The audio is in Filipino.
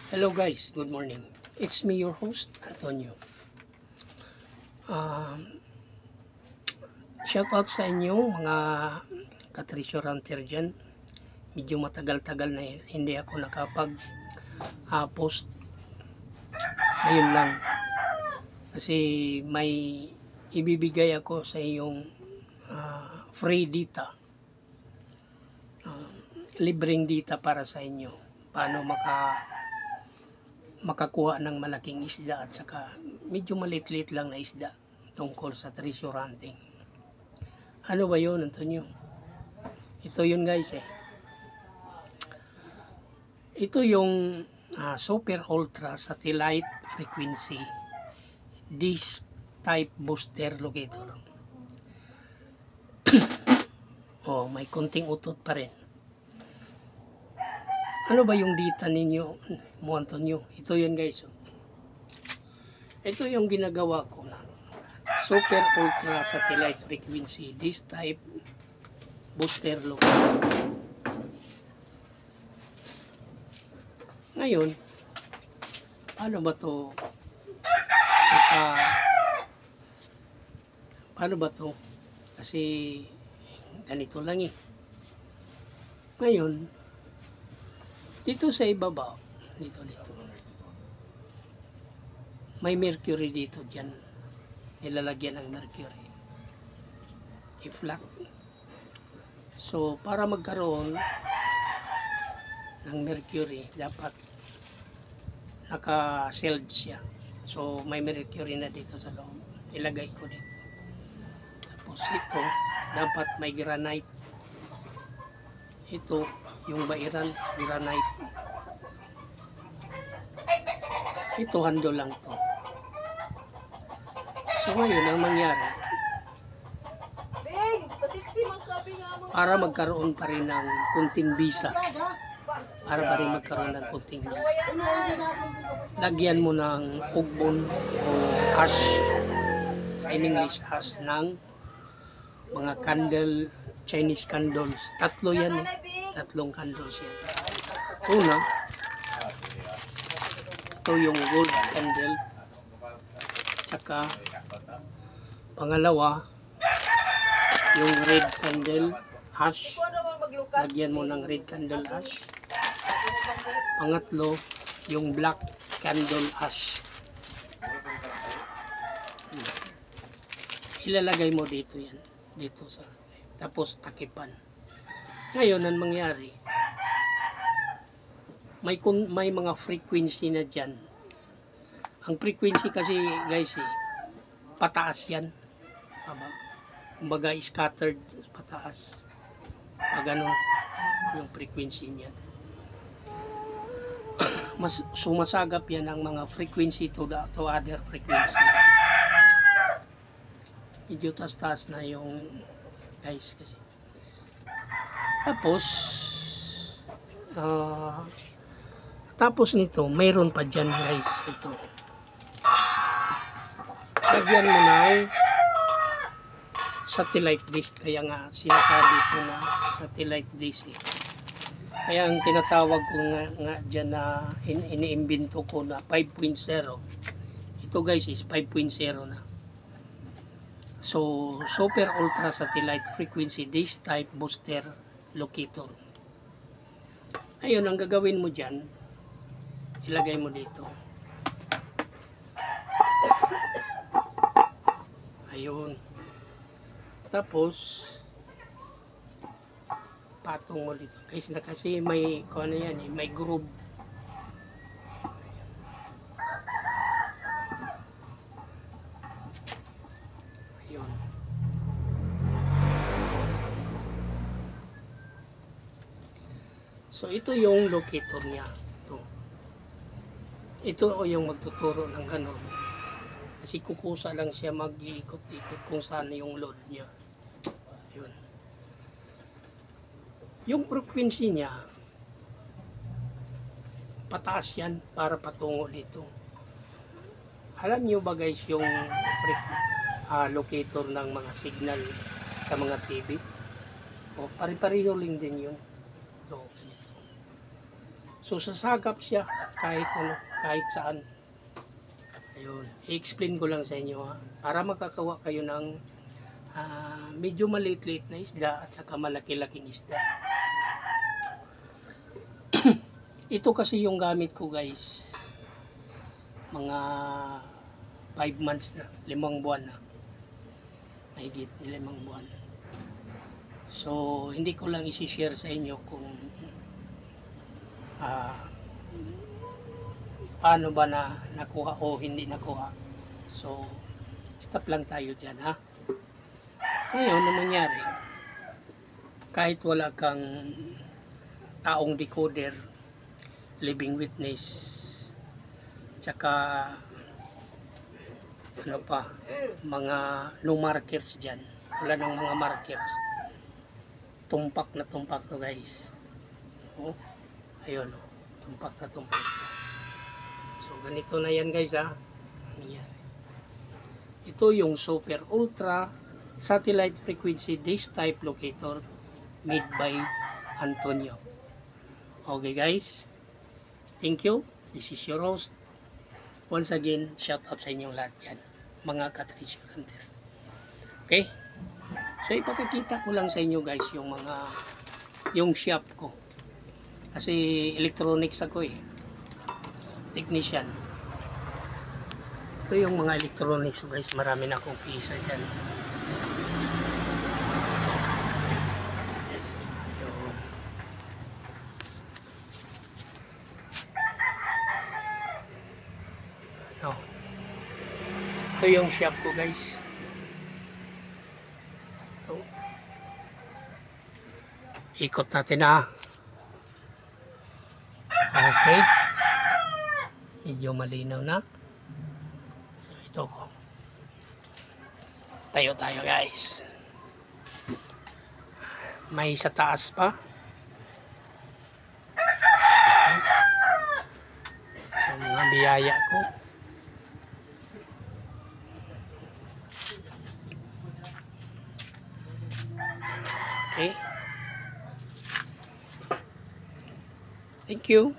Hello guys, good morning. It's me, your host, Antonio. Shout out sa inyo mga ka-treasure hunter dyan. Medyo matagal-tagal na hindi ako nakapag-post. Ngayon lang. Kasi may ibibigay ako sa iyong free data. Libreng data para sa inyo. Paano makakuha ng malaking isda at saka medyo maliit-liit lang na isda tungkol sa treasure hunting. Ano ba yun, Antonio? Ito yun guys eh. Ito yung super ultra satellite frequency dish type booster locator. Oh, may konting utot pa rin. Ano ba yung data ninyo, mo Antonio? Ito yun guys. Ito yung ginagawa ko na super ultra satellite frequency dish type booster locator. Ngayon, paano ba to? Paano ba to? Kasi ganito lang eh. Ngayon, dito sa ibaba, dito. May mercury dito dyan. Nilalagyan ng mercury. I-flat. So, para magkaroon ng mercury, dapat naka-sealed siya. So, may mercury na dito sa loob. Ilagay ko dito. Tapos ito, dapat may granite. Ito, yung bairan, granite. Ito, handle lang to. So, ngayon, ang mangyari, para magkaroon pa rin ng kunting visa, lagyan mo ng ugbon o ash, sa English ash, ng mga candle, Chinese candles. Tatlo yan eh. Tatlong candles yan. Una, ito yung gold candle. Saka, pangalawa, yung red candle ash. Lagyan mo ng red candle ash. Pangatlo, yung black candle ash. Ilalagay mo dito yan. Dito sa tapos takipan. Ngayon, ang mangyari, may mga frequency na dyan. Ang frequency kasi, guys, pataas yan. Kumbaga, scattered, pataas. Pag ano, yung frequency niyan. Mas sumasagap yan ang mga frequency to other frequency. Medyo tas-tas na yung guys kasi. Tapos nito, mayroon pa dyan guys. Ito. Lagyan mo ng satellite dish. Kaya nga sinasabi ko na satellite dish eh. Kaya ang tinatawag ko nga dyan na iniimbento ko na 5.0. Ito guys is 5.0 na. So, super ultra satellite frequency dish type booster locator. Ayun, ang gagawin mo dyan, ilagay mo dito. Ayun. Tapos, patong mo dito. Kasi may, kung ano yan, may groove. Ayun. So, ito yung locator niya. Ito yung magtuturo ng ganon. Kasi kukusa lang siya mag-iikot-ikot kung saan yung load niya. Ayun. Yung frequency niya, pataas yan para patungo dito. Alam nyo ba guys yung locator ng mga signal sa mga TV? O pare-pareho lang din yun. So, So sasagap siya kahit ano, kahit saan. Ayun, i-explain ko lang sa inyo ha, para makakawa kayo ng medyo maliit-liit na isda at saka malaki-laking isda. Ito kasi yung gamit ko guys, mga 5 months na, 5 buwan na, mahigit 5 buwan. So hindi ko lang isi-share sa inyo kung paano ba na nakuha o hindi nakuha. So stop lang tayo dyan ha. Ngayon na mangyari, kahit wala kang taong decoder, living witness, tsaka ano pa, mga no markers dyan, wala ng mga markers, tumpak na tumpak to guys. Oh, ayun, tumpak na tumpak. So ganito na yan guys ha. Ito yung super ultra satellite frequency dish type locator made by Antonio. Okay guys, thank you. This is your host. Once again, shout out sa inyong lahat dyan, mga ka-treasure hunter. Okay? So ipapakita ko lang sa inyo guys yung shop ko. Kasi electronics ako eh. Technician. Ito yung mga electronics guys, marami na akong pisa dyan. Ito yung shop ko guys. Ito. Ikot natin ha. Okay. Medyo malinaw na. So ito ko. Tayo guys. May sa taas pa. So mga biyaya ko. Okay. Thank you.